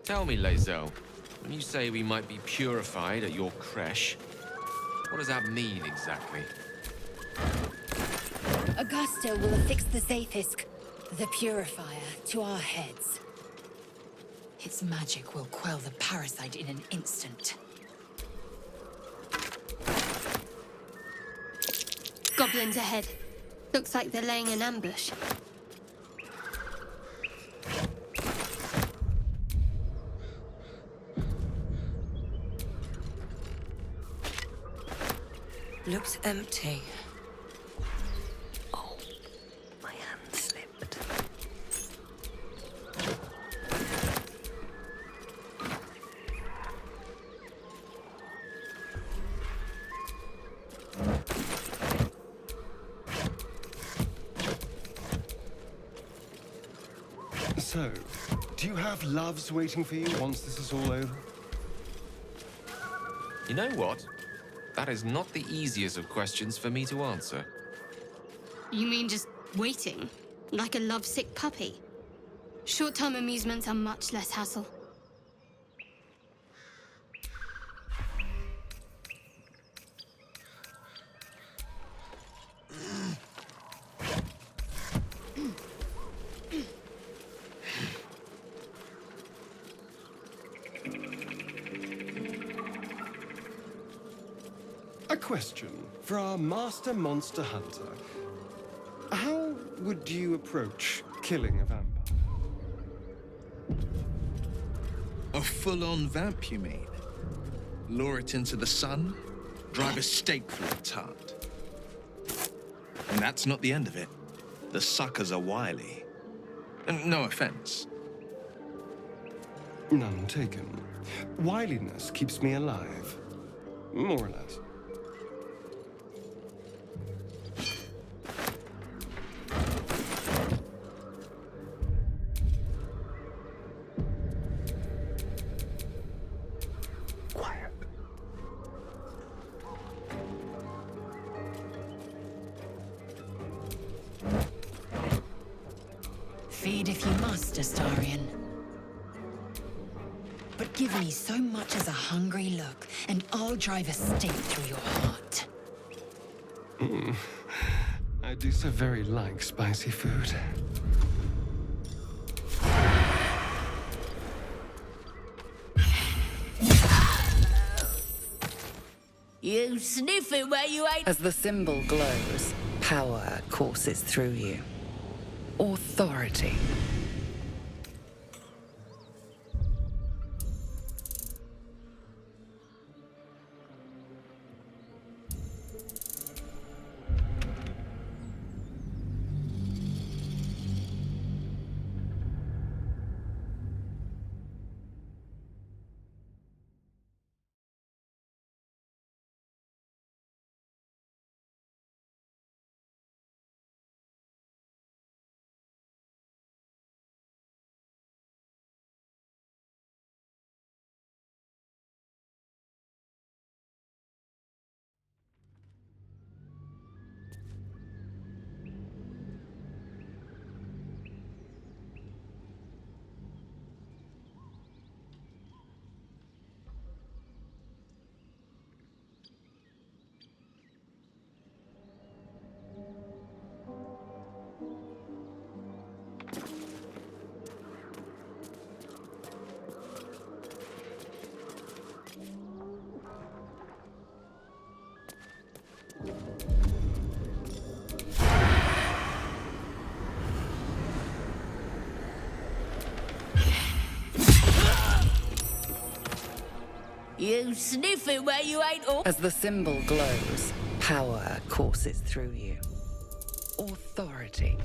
Tell me, Lae'zel, when you say we might be purified at your creche, what does that mean exactly? Augusta will affix the Zaithisk, the Purifier, to our heads. Its magic will quell the parasite in an instant. Goblins ahead. Looks like they're laying an ambush. Looks empty. Oh, my hand slipped. So, do you have loves waiting for you once this is all over? You know what? That is not the easiest of questions for me to answer. You mean just waiting? Like a lovesick puppy? Short-term amusements are much less hassle. A question for our master monster hunter. How would you approach killing a vampire? A full-on vamp, you mean? Lure it into the sun, drive a stake through its heart. And that's not the end of it. The suckers are wily. And no offense. None taken. Wiliness keeps me alive. More or less. Feed if you must, Astarion. But give me so much as a hungry look, and I'll drive a stake through your heart. I do so very like spicy food. You sniff it where you ain't. As the symbol glows, power courses through you. Authority. You sniff it where you ain't all. As the symbol glows, power courses through you. Authority.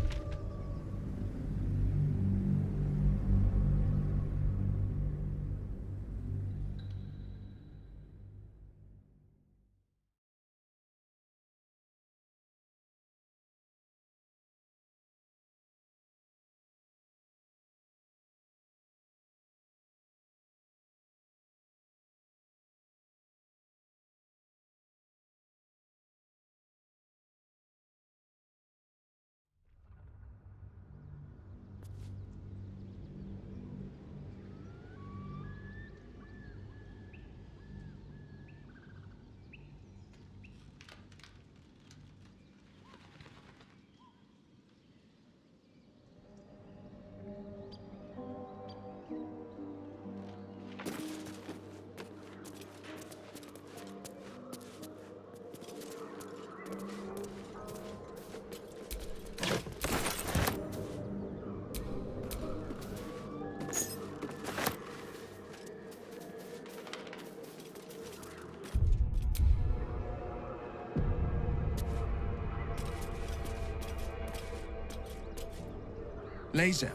Lae'zel,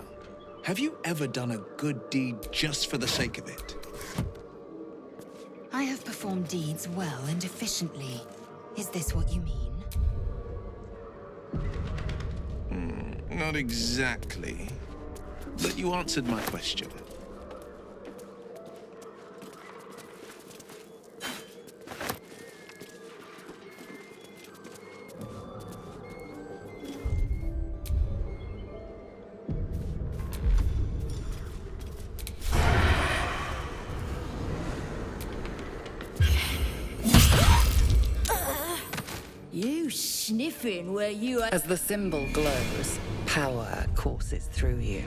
have you ever done a good deed just for the sake of it? I have performed deeds well and efficiently. Is this what you mean? Not exactly. But you answered my question. You sniffing where you ain't... As the symbol glows, power courses through you.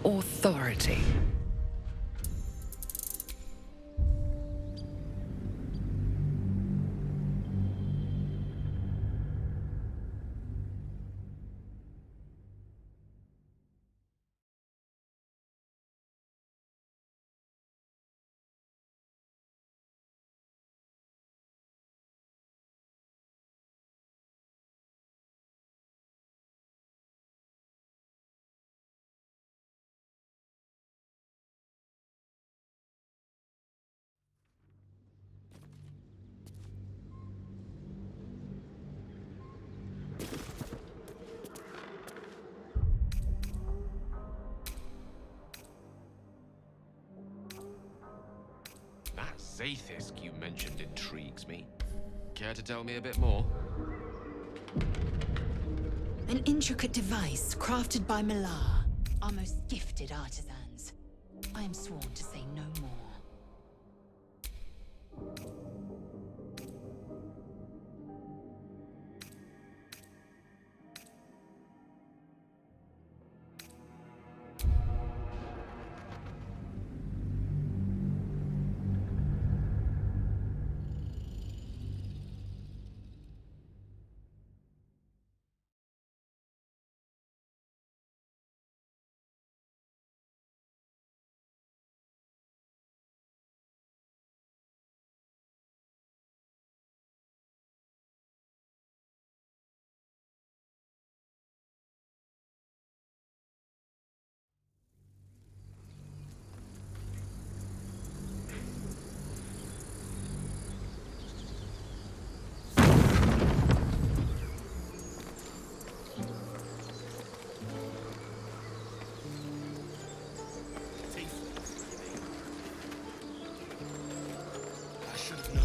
Authority. That Zaithisk you mentioned intrigues me. Care to tell me a bit more? An intricate device crafted by Malar, our most gifted artisans. I am sworn to say no more. I should have known.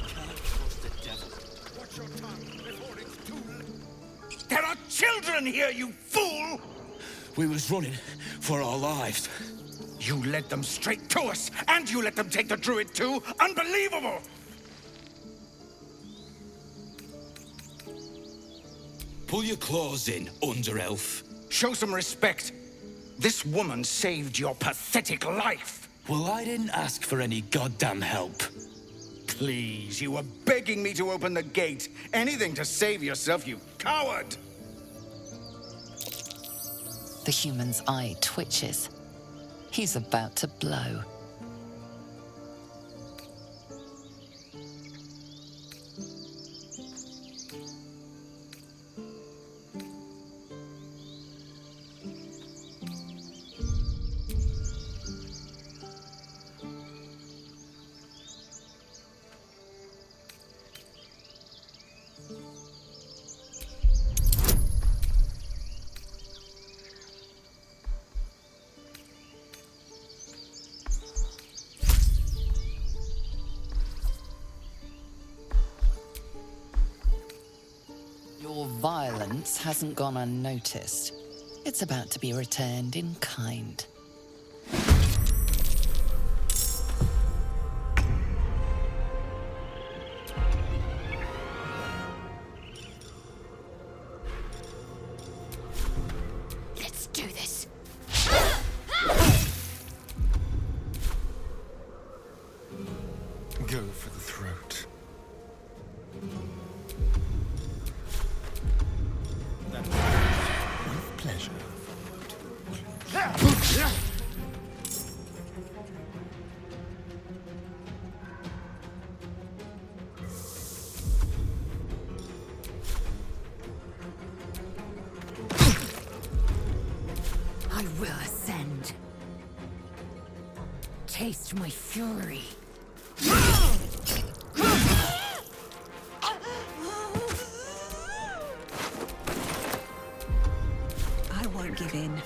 Can't trust the devil. Watch your tongue before it's too late. There are children here, you fool! We was running for our lives. You led them straight to us, and you let them take the druid too? Unbelievable! Pull your claws in, under-elf. Show some respect. This woman saved your pathetic life. Well, I didn't ask for any goddamn help. Please, you were begging me to open the gate. Anything to save yourself, you coward! The human's eye twitches. He's about to blow. Your violence hasn't gone unnoticed. It's about to be returned in kind. Let's do this. Go for the throat. With pleasure. I will ascend. Taste my fury. I won't give in.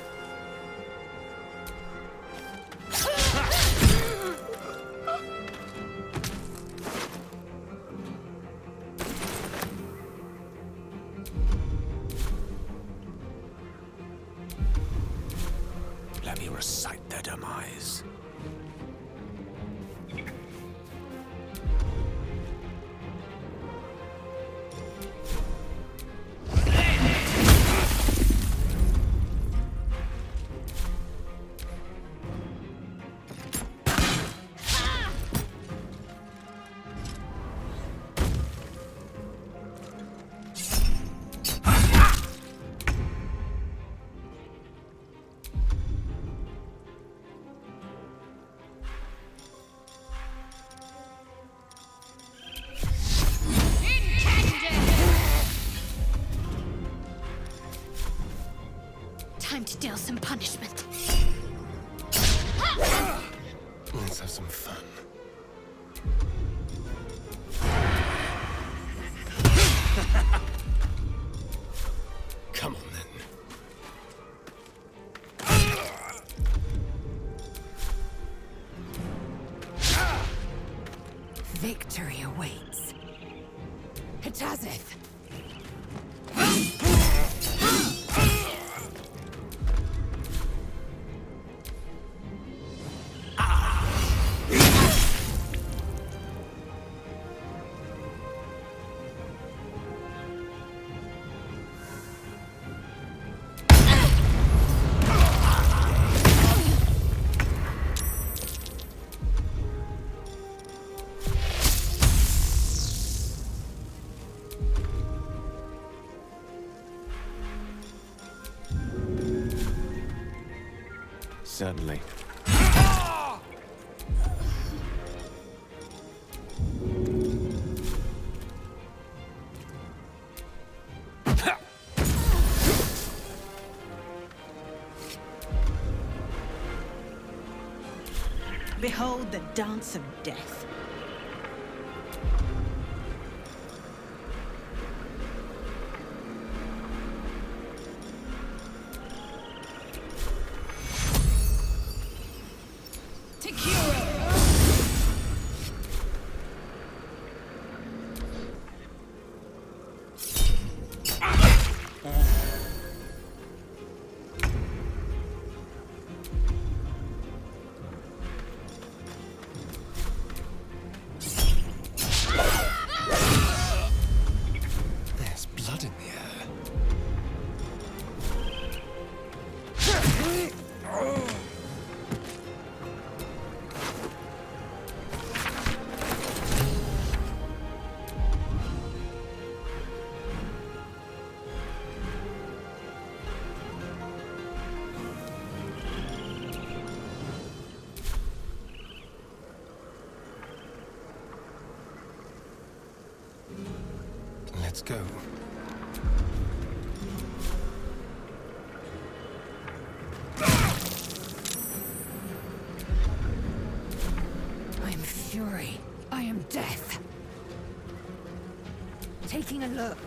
Let me recite their demise. Time to deal some punishment. Let's have some fun. Come on, then. Victory awaits. Hitazith! Certainly. Behold the dance of death. There's blood in the air. Let's go. I am fury. I am death. Taking a look.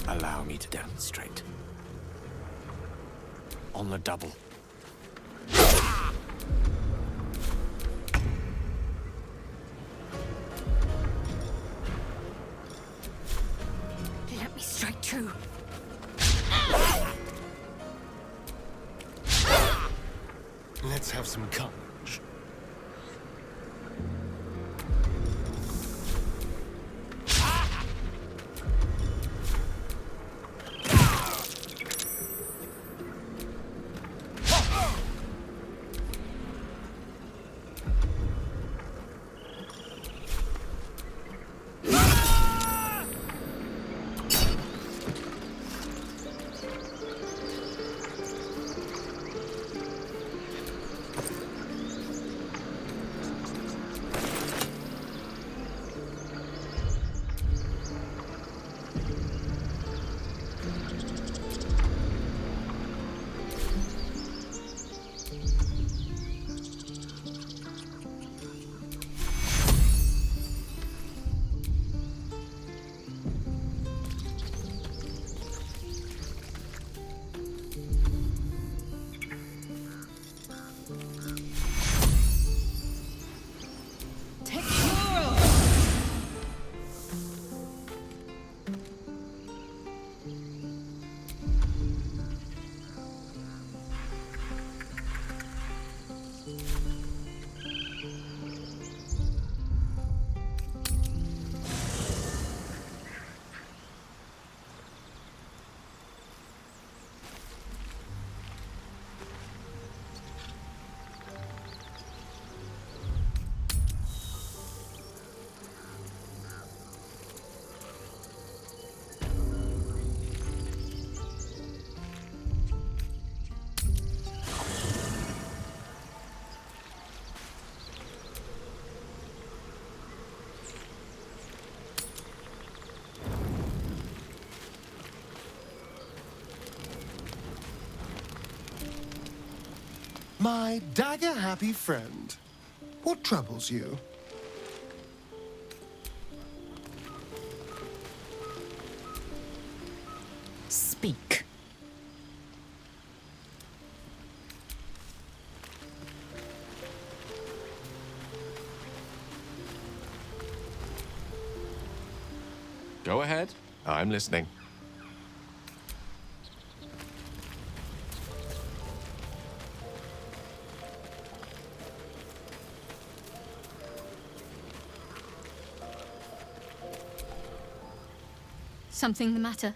Allow me to demonstrate. On the double. Let me strike true. Let's have some courage. My dagger-happy friend, what troubles you? Speak. Go ahead. I'm listening. Something the matter?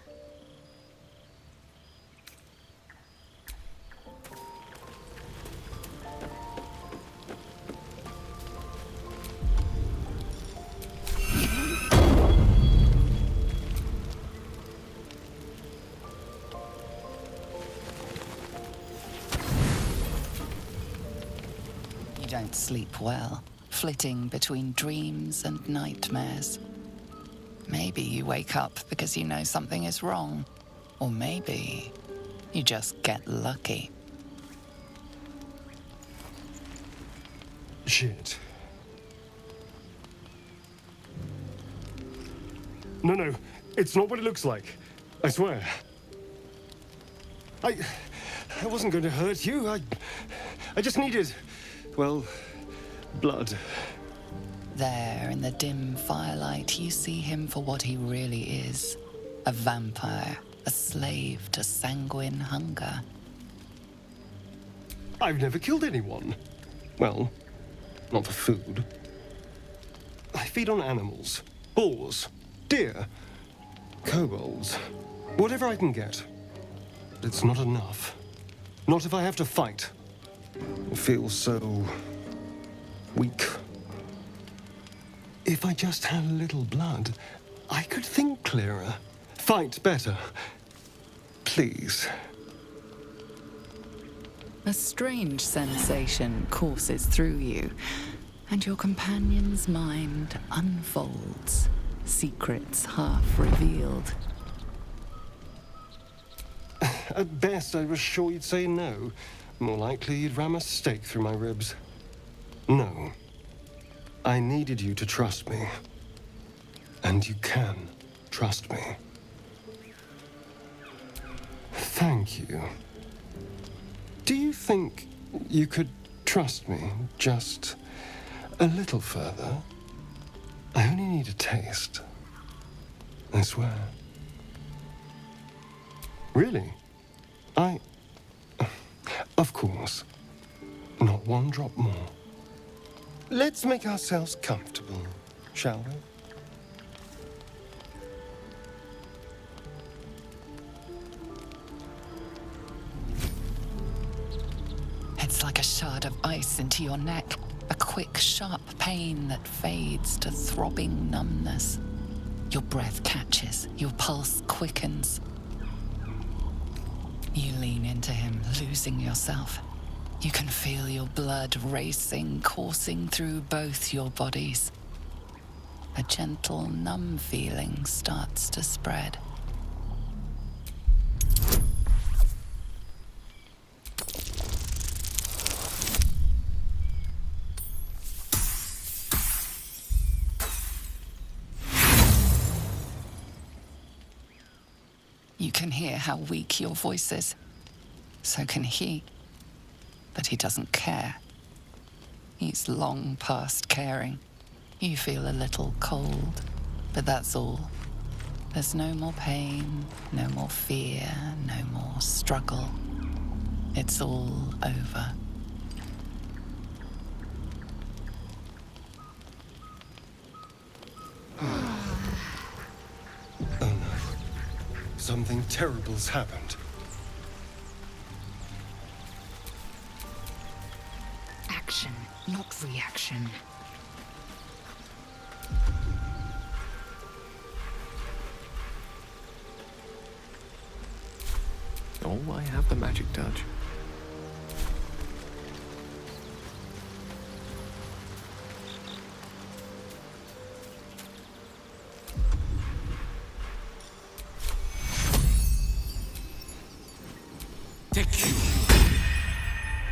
You don't sleep well, flitting between dreams and nightmares. Maybe you wake up because you know something is wrong. Or maybe you just get lucky. Shit. No, it's not what it looks like. I swear. I wasn't going to hurt you. I just needed, well, blood. There, in the dim firelight, you see him for what he really is. A vampire, a slave to sanguine hunger. I've never killed anyone. Well, not for food. I feed on animals. Boars. Deer. Kobolds. Whatever I can get. But it's not enough. Not if I have to fight. It feels so weak. If I just had a little blood, I could think clearer. Fight better. Please. A strange sensation courses through you, and your companion's mind unfolds, secrets half revealed. At best, I was sure you'd say no. More likely, you'd ram a stake through my ribs. No. I needed you to trust me. And you can trust me. Thank you. Do you think you could trust me just a little further? I only need a taste. I swear. Really? Of course. Not one drop more. Let's make ourselves comfortable, shall we? It's like a shard of ice into your neck, a quick, sharp pain that fades to throbbing numbness. Your breath catches, your pulse quickens. You lean into him, losing yourself. You can feel your blood racing, coursing through both your bodies. A gentle, numb feeling starts to spread. You can hear how weak your voice is. So can he. But he doesn't care. He's long past caring. You feel a little cold, but that's all. There's no more pain, no more fear, no more struggle. It's all over. Oh no. Something terrible's happened. Action, not reaction. Oh, I have the magic touch.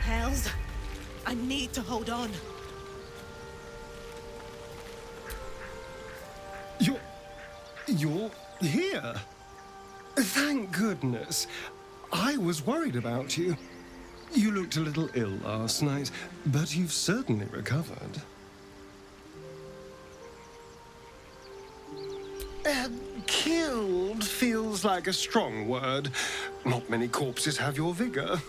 Hells, I need to hold on. You're here? Thank goodness. I was worried about you. You looked a little ill last night, but you've certainly recovered. Killed feels like a strong word. Not many corpses have your vigor.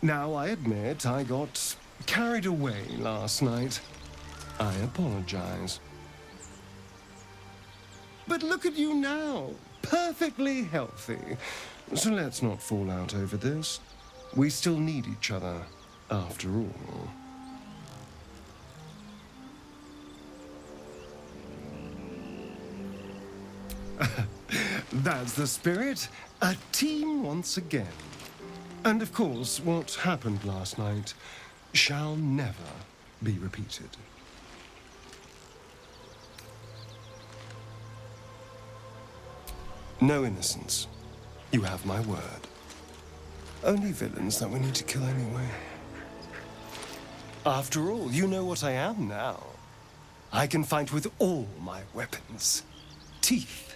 Now, I admit I got carried away last night. I apologize. But look at you now, perfectly healthy. So let's not fall out over this. We still need each other, after all. That's the spirit. A team once again. And of course, what happened last night shall never be repeated. No innocence. You have my word. Only villains that we need to kill anyway. After all, you know what I am now. I can fight with all my weapons. Teeth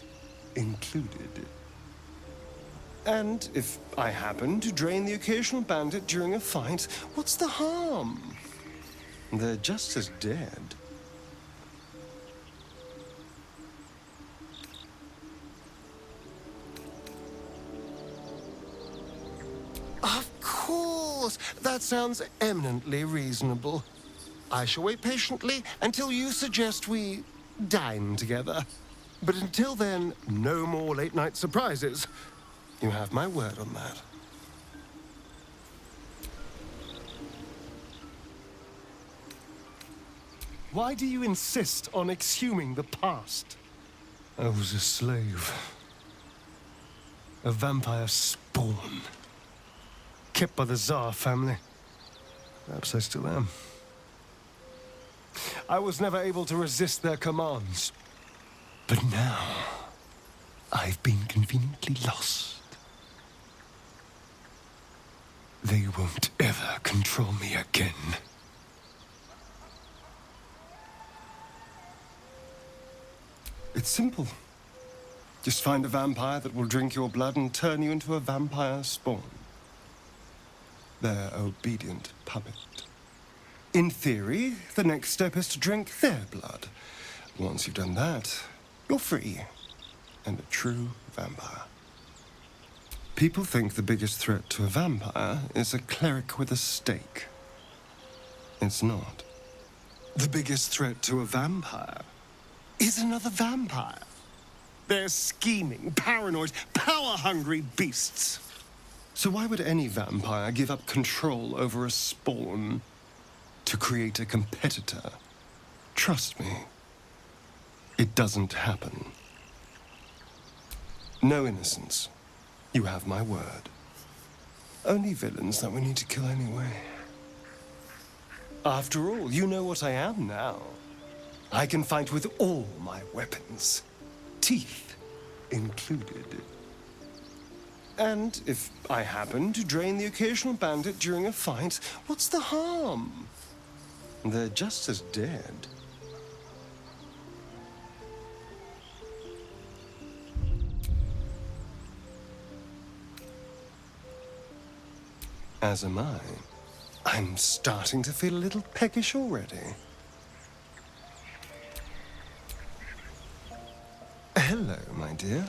included. And if I happen to drain the occasional bandit during a fight, what's the harm? They're just as dead. Of course! That sounds eminently reasonable. I shall wait patiently until you suggest we dine together. But until then, no more late-night surprises. You have my word on that. Why do you insist on exhuming the past? I was a slave. A vampire spawn. Kept by the Tsar family. Perhaps I still am. I was never able to resist their commands. But now, I've been conveniently lost. They won't ever control me again. It's simple. Just find a vampire that will drink your blood and turn you into a vampire spawn. Their obedient puppet. In theory, the next step is to drink their blood. Once you've done that, you're free and a true vampire. People think the biggest threat to a vampire is a cleric with a stake. It's not. The biggest threat to a vampire is another vampire. They're scheming, paranoid, power-hungry beasts. So why would any vampire give up control over a spawn to create a competitor? Trust me, it doesn't happen. No innocence. You have my word. Only villains that we need to kill anyway. After all, you know what I am now. I can fight with all my weapons, teeth included. And if I happen to drain the occasional bandit during a fight, what's the harm? They're just as dead. As am I. I'm starting to feel a little peckish already. Hello, my dear.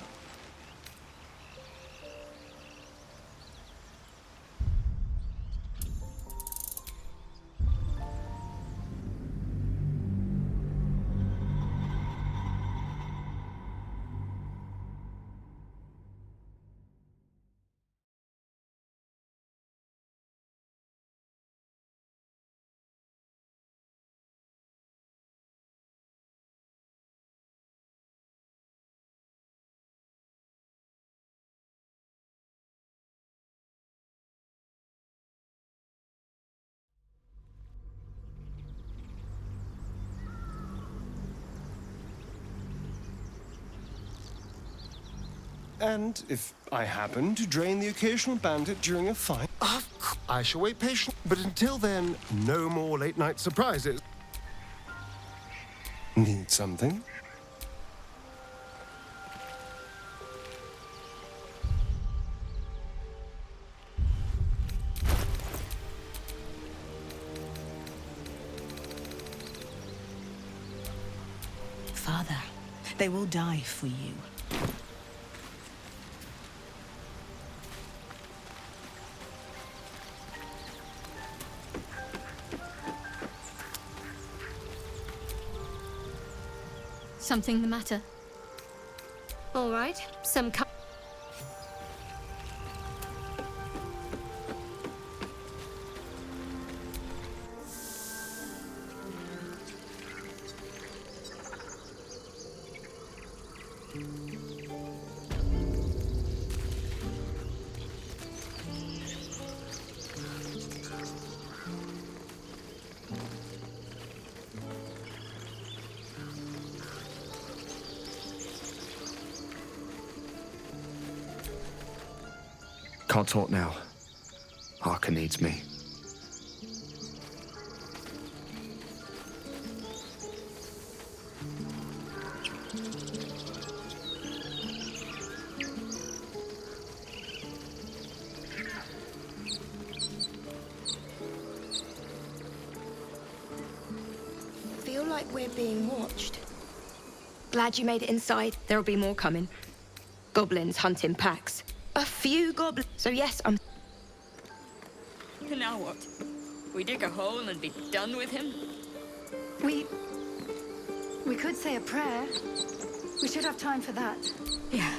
And if I happen to drain the occasional bandit during a fight, I shall wait patiently. But until then, no more late-night surprises. Need something? Father, they will die for you. Something the matter? All right, some Can't talk now. Harker needs me. Feel like we're being watched. Glad you made it inside. There'll be more coming. Goblins hunt in packs. A few goblins. So yes, I'm... Now what? We dig a hole and be done with him? We could say a prayer. We should have time for that. Yeah.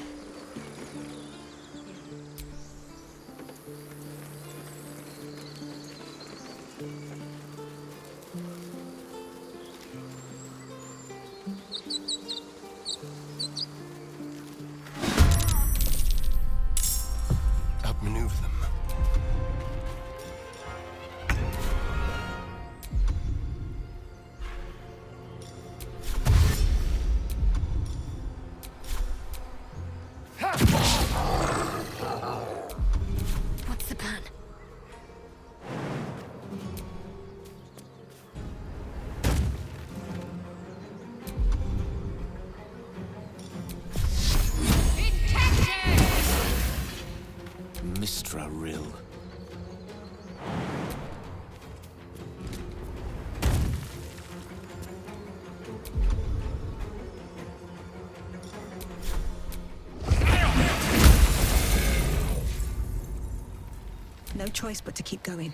Outmaneuver them. What's the plan? Mistra Rill. No choice but to keep going.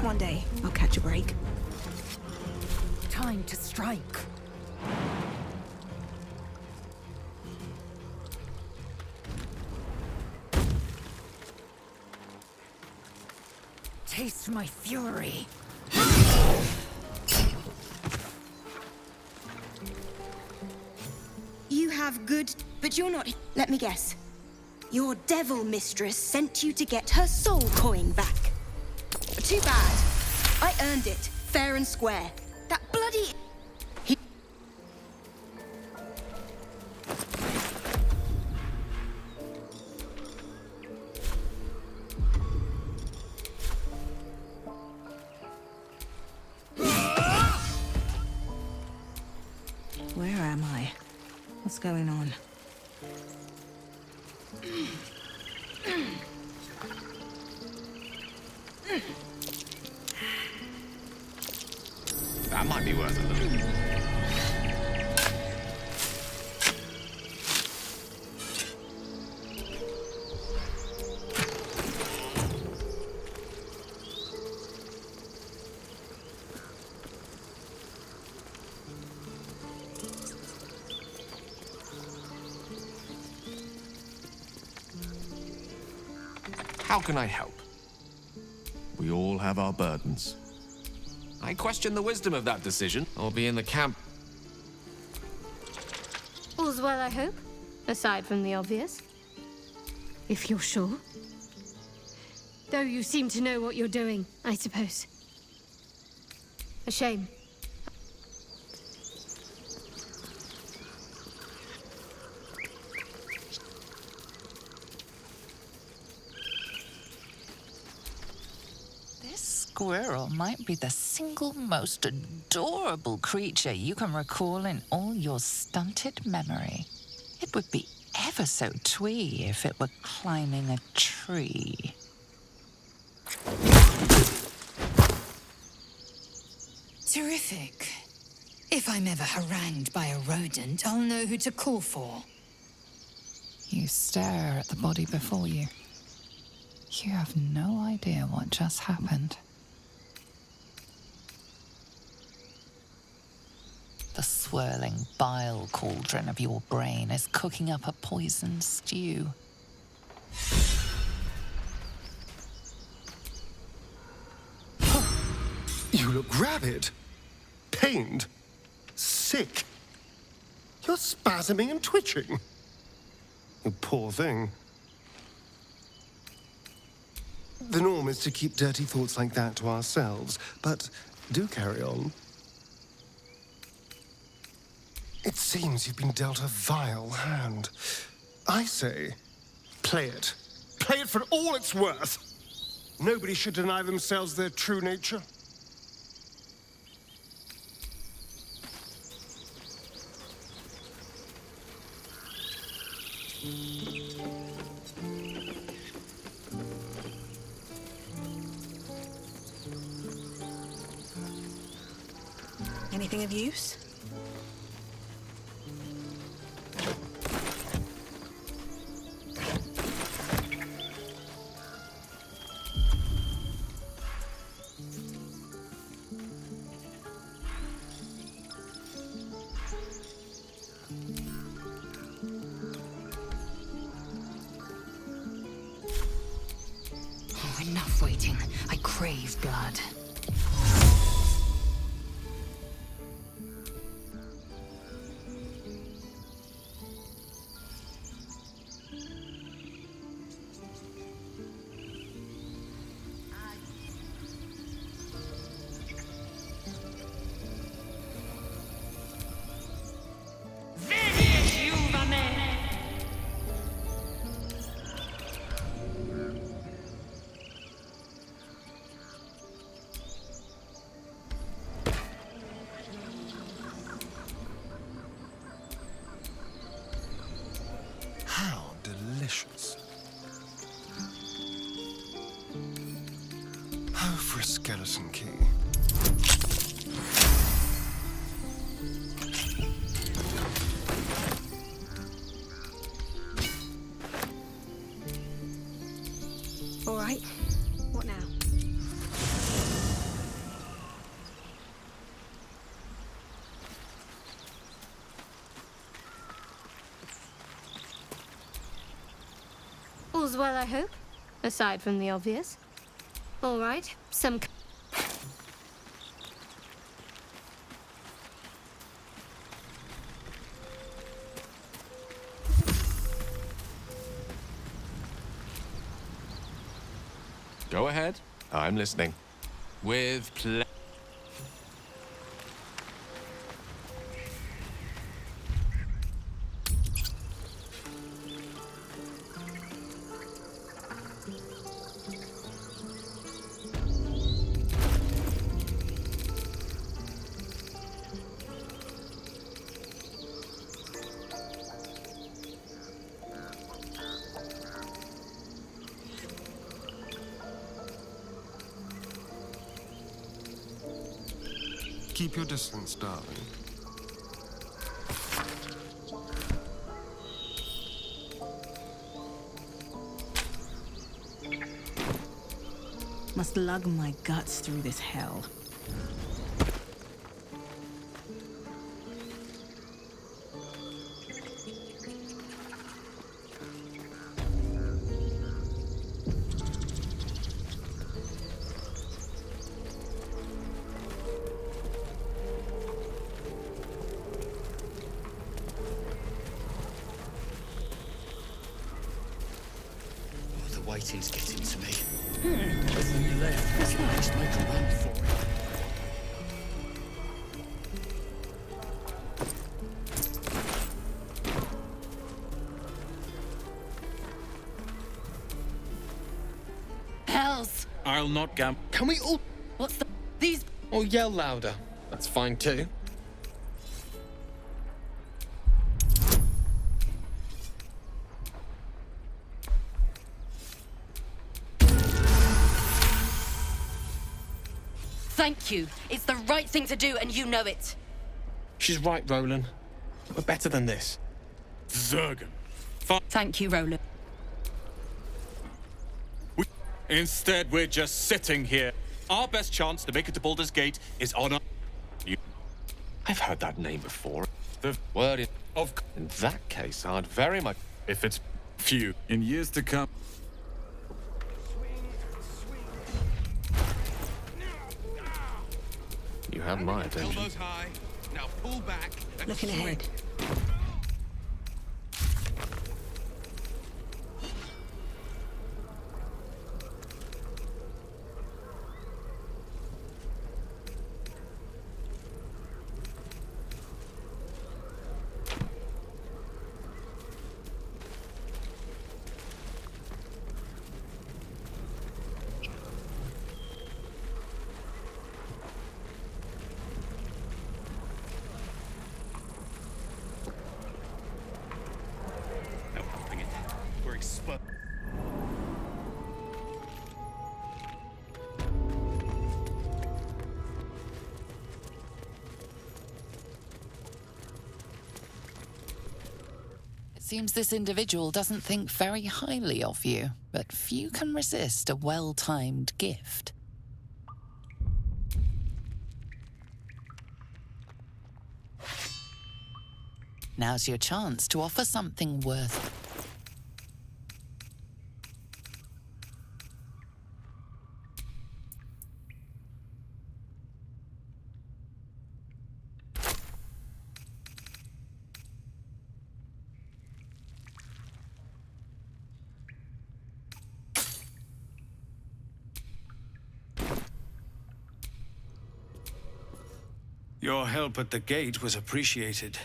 One day, I'll catch a break. Time to strike. Taste my fury. You have good... But you're not... Let me guess. Your devil mistress sent you to get her soul coin back. Too bad. I earned it, fair and square. That bloody... Where am I? What's going on? That might be worth a look. How can I help? We all have our burdens. I question the wisdom of that decision. I'll be in the camp. All's well, I hope, aside from the obvious. If you're sure. Though you seem to know what you're doing, I suppose. A shame. Squirrel might be the single most adorable creature you can recall in all your stunted memory. It would be ever so twee if it were climbing a tree. Terrific. If I'm ever harangued by a rodent, I'll know who to call for. You stare at the body before you. You have no idea what just happened. The swirling bile cauldron of your brain is cooking up a poison stew. You look rabid, pained, sick. You're spasming and twitching. You poor thing. The norm is to keep dirty thoughts like that to ourselves, but do carry on. It seems you've been dealt a vile hand. I say, play it. Play it for all it's worth. Nobody should deny themselves their true nature. Anything of use? Oh, enough waiting. I crave blood. How delicious. Oh, for a skeleton key. All right. What now? All's well, I hope, aside from the obvious. All right, some... Go ahead. I'm listening. With pleasure. Keep your distance, darling. Must lug my guts through this hell. Waiting's getting to me. When you left, it's nice to make a run for it. Hells! I'll not gam. Can we all... What's the... These... Or yell louder? That's fine too. Thank you. It's the right thing to do, and you know it. She's right, Roland. We're better than this. Zergan. Thank you, Roland. Instead, we're just sitting here. Our best chance to make it to Baldur's Gate is on our... I've heard that name before. The word is... In that case, I'd very much... If it's few in years to come... You have my attention. Elbows high. Now pull back. And Looking swing. ahead. We're exposed. It seems this individual doesn't think very highly of you, but few can resist a well-timed gift. Now's your chance to offer something worth... Your help at the gate was appreciated.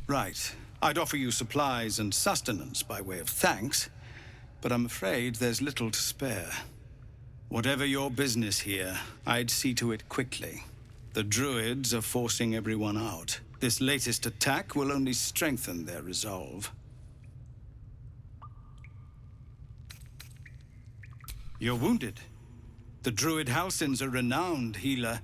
Right. I'd offer you supplies and sustenance by way of thanks, but I'm afraid there's little to spare. Whatever your business here, I'd see to it quickly. The druids are forcing everyone out. This latest attack will only strengthen their resolve. You're wounded. The druid Halsin's a renowned healer,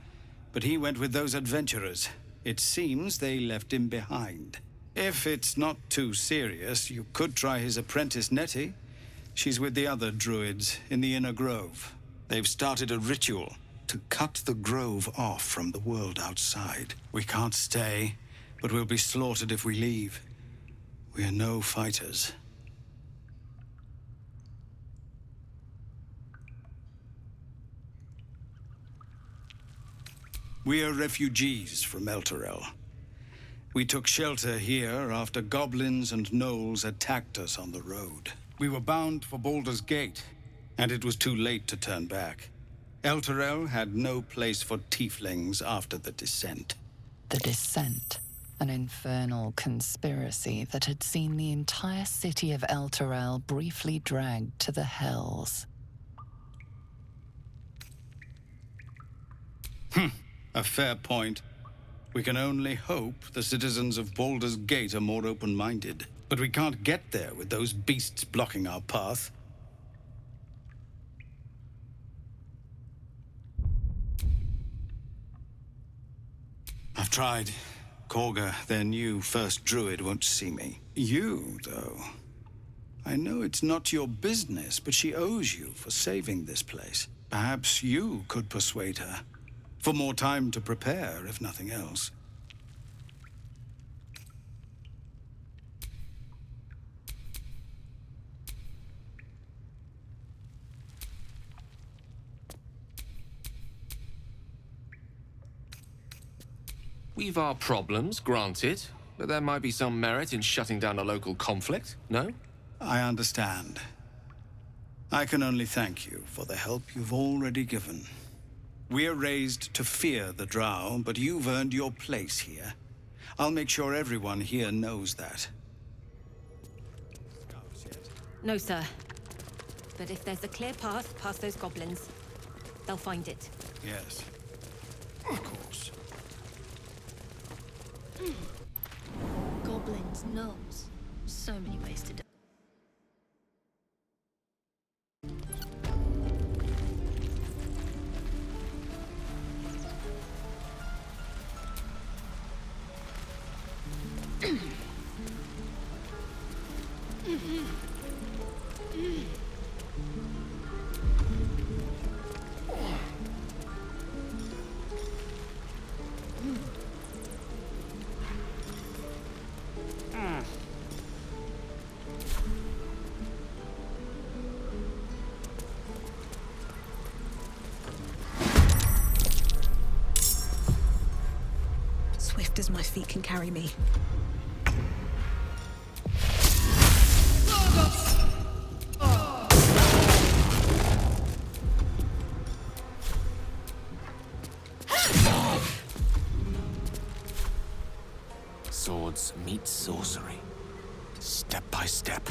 but he went with those adventurers. It seems they left him behind. If it's not too serious, you could try his apprentice Nettie. She's with the other druids in the Inner Grove. They've started a ritual to cut the grove off from the world outside. We can't stay, but we'll be slaughtered if we leave. We're no fighters. We are refugees from Elturel. We took shelter here after goblins and gnolls attacked us on the road. We were bound for Baldur's Gate, and it was too late to turn back. Elturel had no place for tieflings after the Descent. The Descent, an infernal conspiracy that had seen the entire city of Elturel briefly dragged to the Hells. A fair point. We can only hope the citizens of Baldur's Gate are more open-minded. But we can't get there with those beasts blocking our path. I've tried. Korga, their new first druid, won't see me. You, though. I know it's not your business, but she owes you for saving this place. Perhaps you could persuade her. For more time to prepare, if nothing else. We've our problems, granted, but there might be some merit in shutting down a local conflict, no? I understand. I can only thank you for the help you've already given. We're raised to fear the Drow, but you've earned your place here. I'll make sure everyone here knows that. No, sir. But if there's a clear path past those goblins, they'll find it. Yes. Of course. Goblins, gnomes. So many ways to die. Swift as my feet can carry me. Swords meet sorcery. Step by step.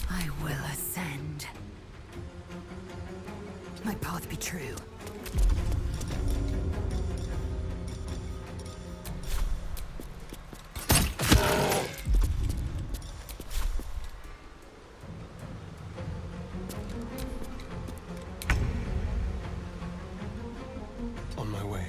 I will ascend. My path be true. On my way.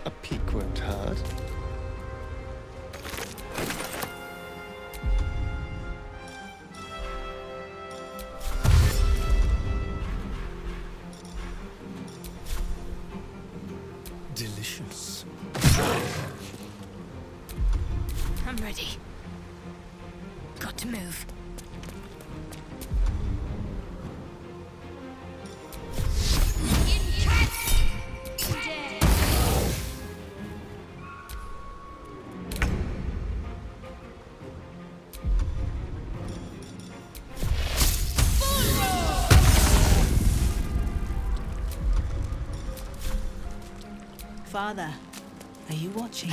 A peek won't hurt. Delicious. I'm ready. Got to move. Father, are you watching?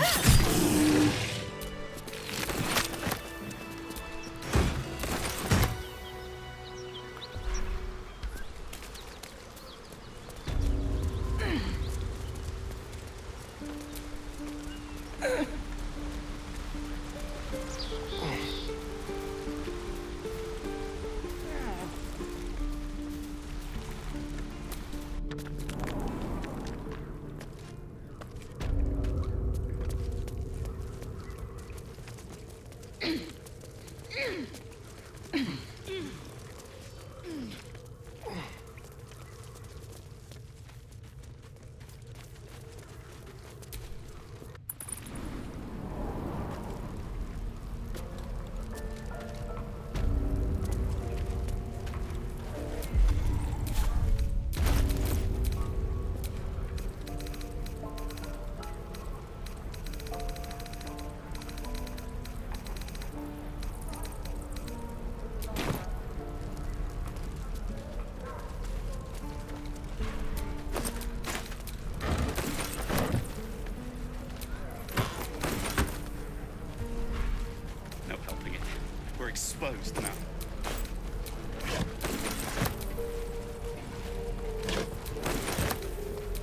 exposed now.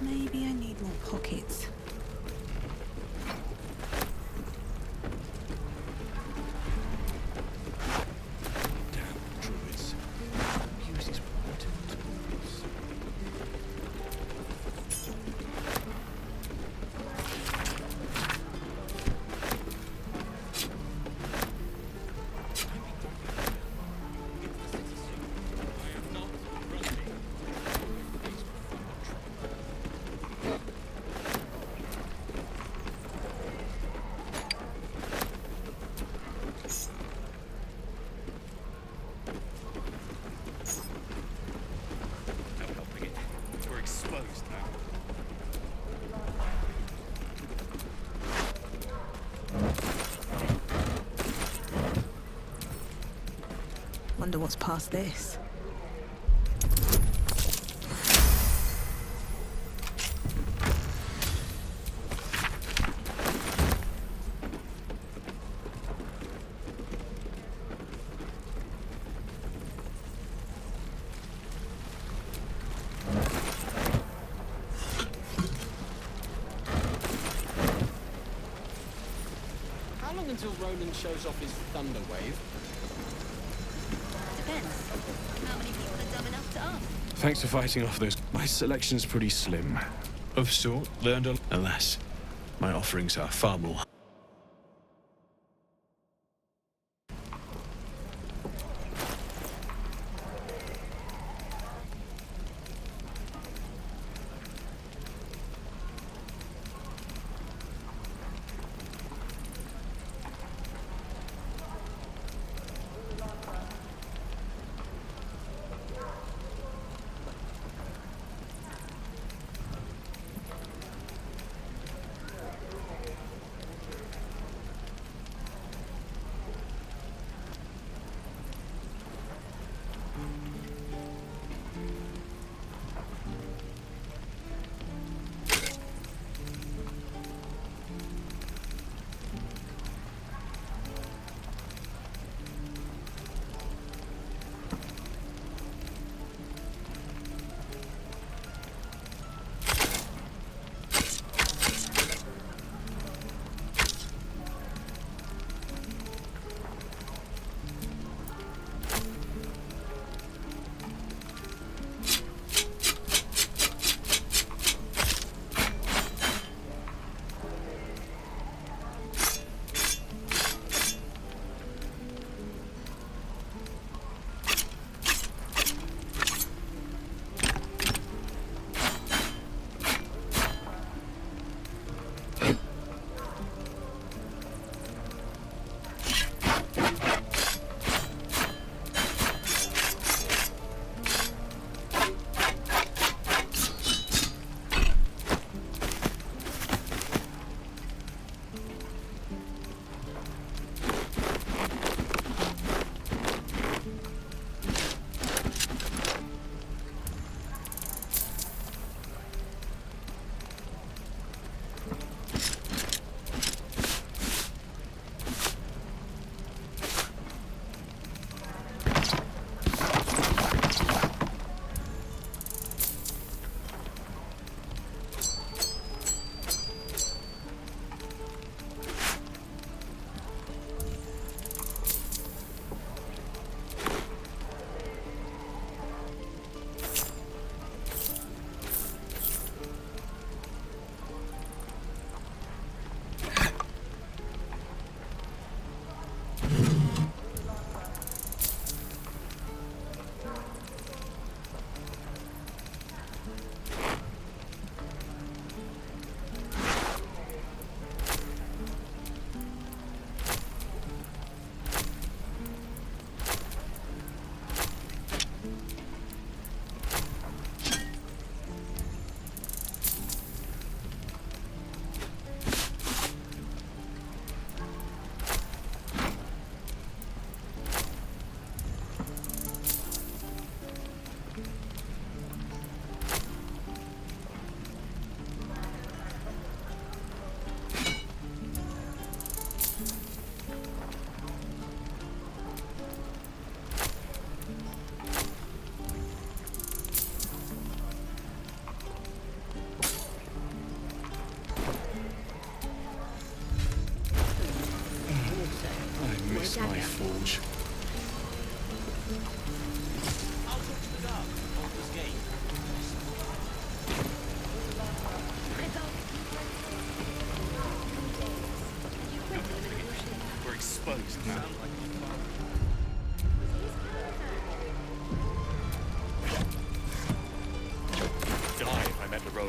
Maybe I need more pockets. Wonder what's past this. How long until Roland shows off his thunder wave? Depends. How many people are dumb enough to ask? Thanks for fighting off those. My selection's pretty slim. Of sort, learned a... Alas, my offerings are far more...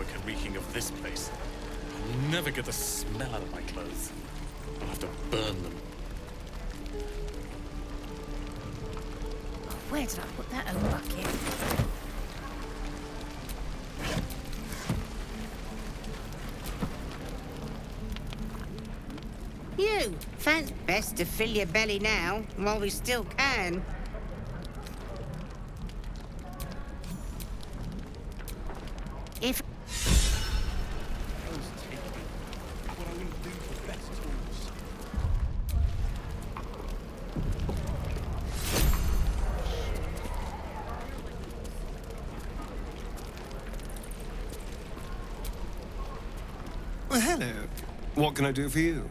smoke and reeking of this place. I'll never get the smell out of my clothes. I'll have to burn them. Where did I put that old bucket? You! Fan's best to fill your belly now, while we still can. If... Well, hello. What can I do for you?